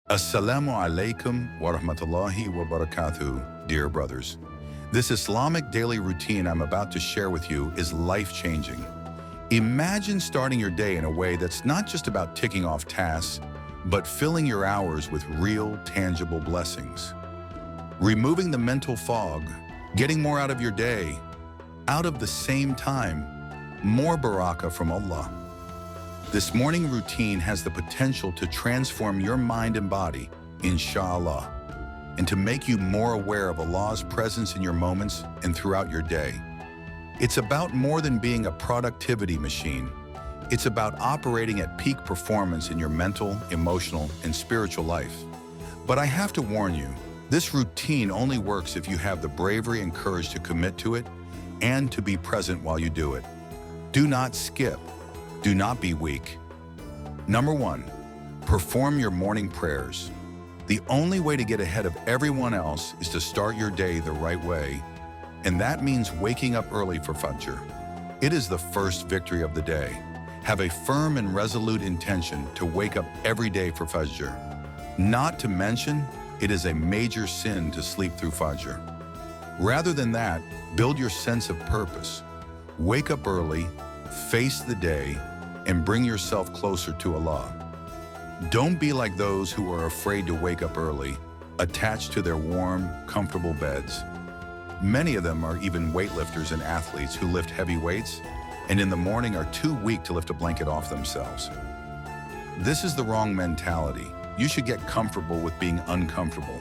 Assalamu Alaikum wa rahmatullahi wa barakatuh, dear brothers. This Islamic daily routine I'm about to share with you is life-changing. Imagine starting your day in a way that's not just about ticking off tasks, but filling your hours with real, tangible blessings. Removing the mental fog, getting more out of your day, out of the same time, more barakah from Allah. This morning routine has the potential to transform your mind and body, inshallah, and to make you more aware of Allah's presence in your moments and throughout your day. It's about more than being a productivity machine. It's about operating at peak performance in your mental, emotional, and spiritual life. But I have to warn you, this routine only works if you have the bravery and courage to commit to it and to be present while you do it. Do not skip. Do not be weak. Number 1, perform your morning prayers. The only way to get ahead of everyone else is to start your day the right way, and that means waking up early for Fajr. It is the first victory of the day. Have a firm and resolute intention to wake up every day for Fajr. Not to mention, it is a major sin to sleep through Fajr. Rather than that, build your sense of purpose. Wake up early, face the day, and bring yourself closer to Allah. Don't be like those who are afraid to wake up early, attached to their warm, comfortable beds. Many of them are even weightlifters and athletes who lift heavy weights, and in the morning are too weak to lift a blanket off themselves. This is the wrong mentality. You should get comfortable with being uncomfortable.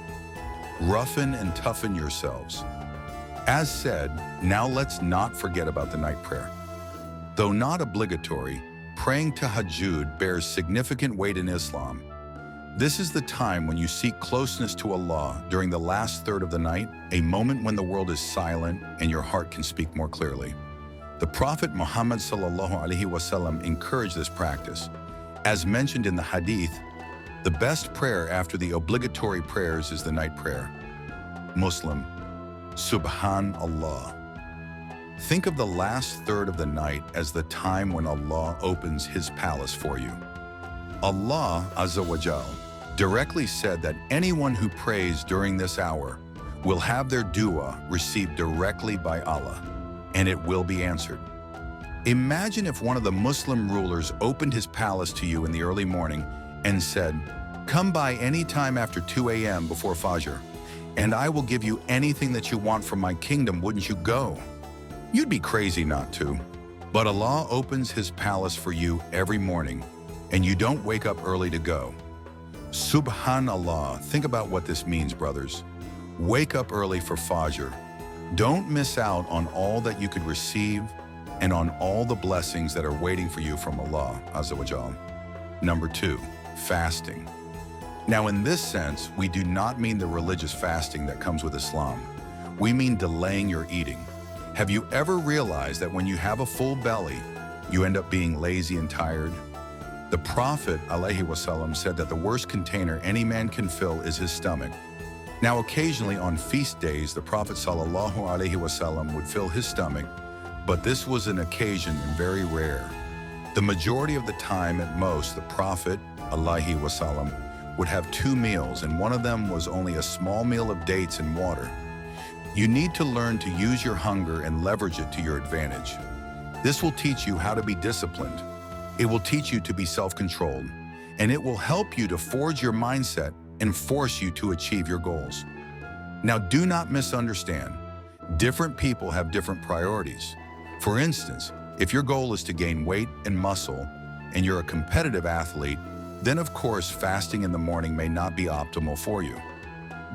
Roughen and toughen yourselves. As said, now let's not forget about the night prayer. Though not obligatory, praying Tahajjud bears significant weight in Islam. This is the time when you seek closeness to Allah during the last third of the night, a moment when the world is silent and your heart can speak more clearly. The Prophet Muhammad ﷺ encouraged this practice. As mentioned in the hadith, the best prayer after the obligatory prayers is the night prayer. Muslim, Subhanallah. Think of the last third of the night as the time when Allah opens His palace for you. Allah Azza wa Jal directly said that anyone who prays during this hour will have their dua received directly by Allah, and it will be answered. Imagine if one of the Muslim rulers opened his palace to you in the early morning and said, "Come by any time after 2 a.m. before Fajr, and I will give you anything that you want from my kingdom. Wouldn't you go?" You'd be crazy not to. But Allah opens His palace for you every morning, and you don't wake up early to go. Subhanallah, think about what this means, brothers. Wake up early for Fajr. Don't miss out on all that you could receive and on all the blessings that are waiting for you from Allah Azza wa Jal. Number 2, fasting. Now in this sense, we do not mean the religious fasting that comes with Islam. We mean delaying your eating. Have you ever realized that when you have a full belly, you end up being lazy and tired? The Prophet ﷺ said that the worst container any man can fill is his stomach. Now occasionally on feast days, the Prophet ﷺ would fill his stomach, but this was an occasion and very rare. The majority of the time at most, the Prophet ﷺ would have 2 meals, and one of them was only a small meal of dates and water. You need to learn to use your hunger and leverage it to your advantage. This will teach you how to be disciplined. It will teach you to be self-controlled, and it will help you to forge your mindset and force you to achieve your goals. Now, do not misunderstand. Different people have different priorities. For instance, if your goal is to gain weight and muscle, and you're a competitive athlete, then of course fasting in the morning may not be optimal for you.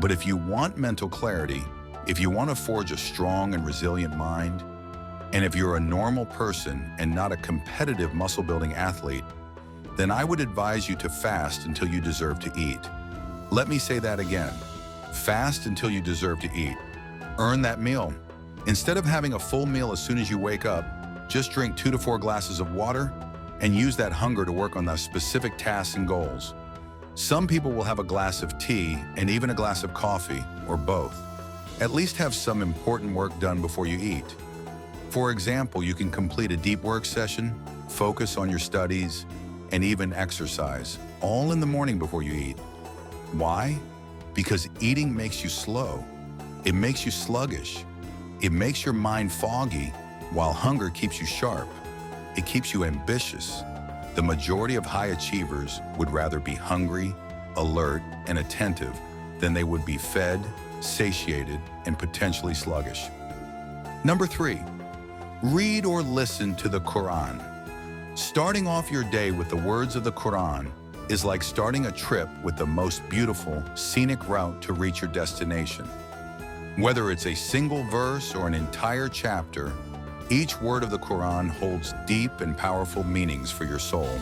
But if you want mental clarity, if you want to forge a strong and resilient mind, and if you're a normal person and not a competitive muscle-building athlete, then I would advise you to fast until you deserve to eat. Let me say that again. Fast until you deserve to eat. Earn that meal. Instead of having a full meal as soon as you wake up, just drink 2 to 4 glasses of water and use that hunger to work on the specific tasks and goals. Some people will have a glass of tea and even a glass of coffee, or both. At least have some important work done before you eat. For example, you can complete a deep work session, focus on your studies, and even exercise, all in the morning before you eat. Why? Because eating makes you slow. It makes you sluggish. It makes your mind foggy, while hunger keeps you sharp. It keeps you ambitious. The majority of high achievers would rather be hungry, alert, and attentive than they would be fed, satiated, and potentially sluggish. Number 3, read or listen to the Qur'an. Starting off your day with the words of the Qur'an is like starting a trip with the most beautiful, scenic route to reach your destination. Whether it's a single verse or an entire chapter, each word of the Qur'an holds deep and powerful meanings for your soul.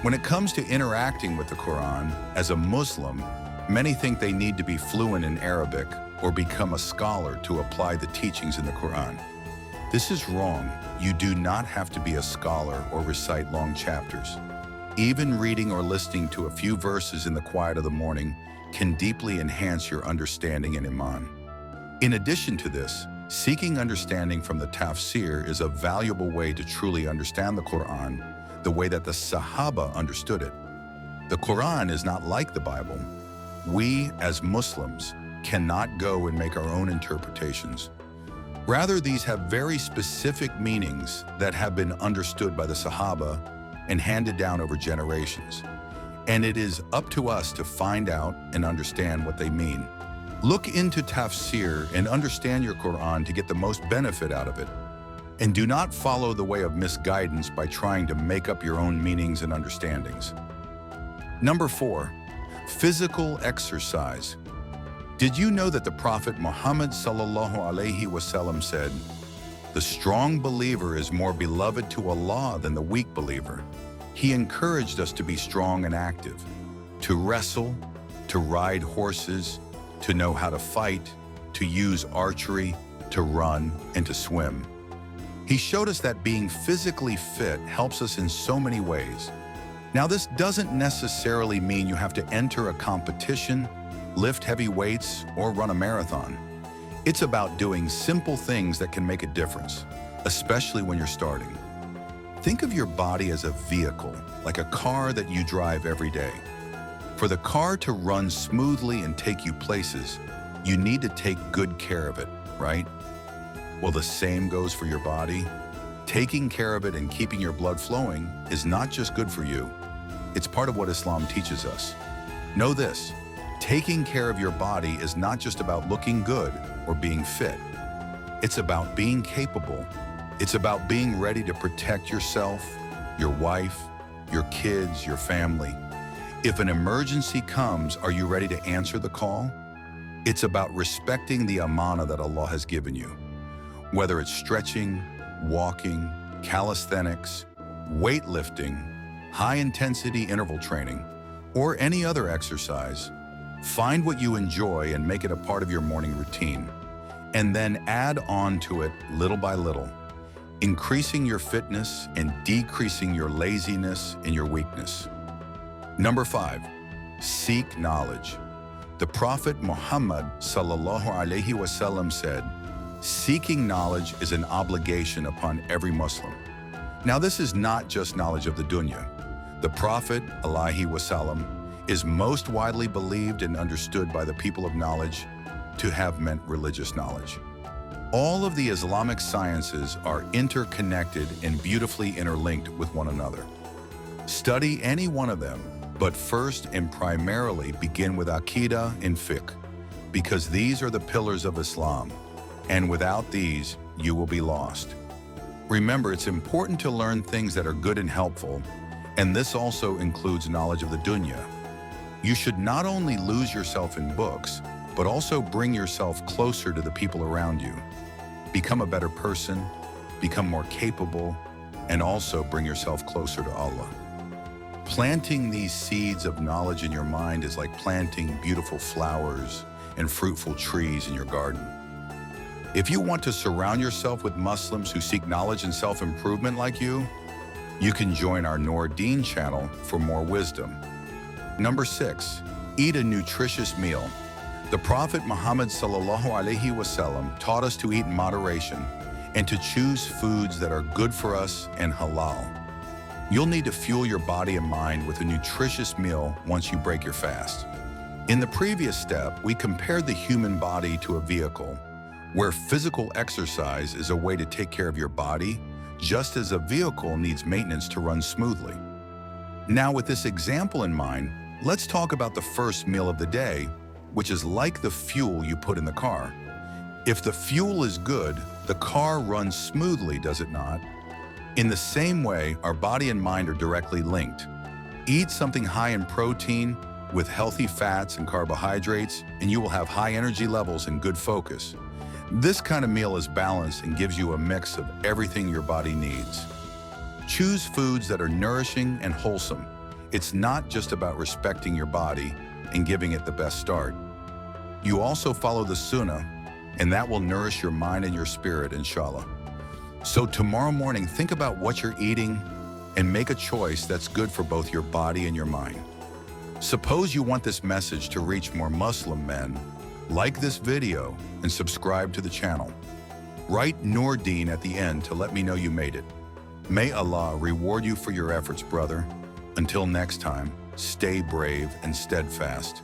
When it comes to interacting with the Qur'an, as a Muslim, many think they need to be fluent in Arabic or become a scholar to apply the teachings in the Qur'an. This is wrong. You do not have to be a scholar or recite long chapters. Even reading or listening to a few verses in the quiet of the morning can deeply enhance your understanding and iman. In addition to this, seeking understanding from the tafsir is a valuable way to truly understand the Qur'an the way that the Sahaba understood it. The Qur'an is not like the Bible. We, as Muslims, cannot go and make our own interpretations. Rather, these have very specific meanings that have been understood by the Sahaba and handed down over generations. And it is up to us to find out and understand what they mean. Look into tafsir and understand your Qur'an to get the most benefit out of it. And do not follow the way of misguidance by trying to make up your own meanings and understandings. Number 4, physical exercise. Did you know that the Prophet Muhammad sallallahu alaihi wasallam said, "The strong believer is more beloved to Allah than the weak believer"? He encouraged us to be strong and active, to wrestle, to ride horses, to know how to fight, to use archery, to run, and to swim. He showed us that being physically fit helps us in so many ways. Now, this doesn't necessarily mean you have to enter a competition, lift heavy weights, or run a marathon. It's about doing simple things that can make a difference, especially when you're starting. Think of your body as a vehicle, like a car that you drive every day. For the car to run smoothly and take you places, you need to take good care of it, right? Well, the same goes for your body. Taking care of it and keeping your blood flowing is not just good for you. It's part of what Islam teaches us. Know this, taking care of your body is not just about looking good or being fit. It's about being capable. It's about being ready to protect yourself, your wife, your kids, your family. If an emergency comes, are you ready to answer the call? It's about respecting the amana that Allah has given you. Whether it's stretching, walking, calisthenics, weightlifting, high-intensity interval training, or any other exercise, find what you enjoy and make it a part of your morning routine, and then add on to it little by little, increasing your fitness and decreasing your laziness and your weakness. Number 5, seek knowledge. The Prophet Muhammad sallallahu alaihi wasallam said, "Seeking knowledge is an obligation upon every Muslim." Now, this is not just knowledge of the dunya. The Prophet alaihi wasallam is most widely believed and understood by the people of knowledge to have meant religious knowledge. All of the Islamic sciences are interconnected and beautifully interlinked with one another. Study any one of them, but first and primarily begin with Aqidah and Fiqh, because these are the pillars of Islam, and without these, you will be lost. Remember, it's important to learn things that are good and helpful, and this also includes knowledge of the dunya. You should not only lose yourself in books, but also bring yourself closer to the people around you. Become a better person, become more capable, and also bring yourself closer to Allah. Planting these seeds of knowledge in your mind is like planting beautiful flowers and fruitful trees in your garden. If you want to surround yourself with Muslims who seek knowledge and self-improvement like you can join our Deen channel for more wisdom. Number 6, eat a nutritious meal. The Prophet Muhammad sallallahu alaihi wasallam taught us to eat in moderation and to choose foods that are good for us and halal. You'll need to fuel your body and mind with a nutritious meal once you break your fast. In the previous step, we compared the human body to a vehicle, where physical exercise is a way to take care of your body, just as a vehicle needs maintenance to run smoothly. Now, with this example in mind, let's talk about the first meal of the day, which is like the fuel you put in the car. If the fuel is good, the car runs smoothly, does it not? In the same way, our body and mind are directly linked. Eat something high in protein, with healthy fats and carbohydrates, and you will have high energy levels and good focus. This kind of meal is balanced and gives you a mix of everything your body needs. Choose foods that are nourishing and wholesome. It's not just about respecting your body and giving it the best start. You also follow the Sunnah, and that will nourish your mind and your spirit, inshallah. So tomorrow morning, think about what you're eating and make a choice that's good for both your body and your mind. Suppose you want this message to reach more Muslim men. Like this video and subscribe to the channel. Write Nur Deen at the end to let me know you made it. May Allah reward you for your efforts, brother. Until next time, stay brave and steadfast.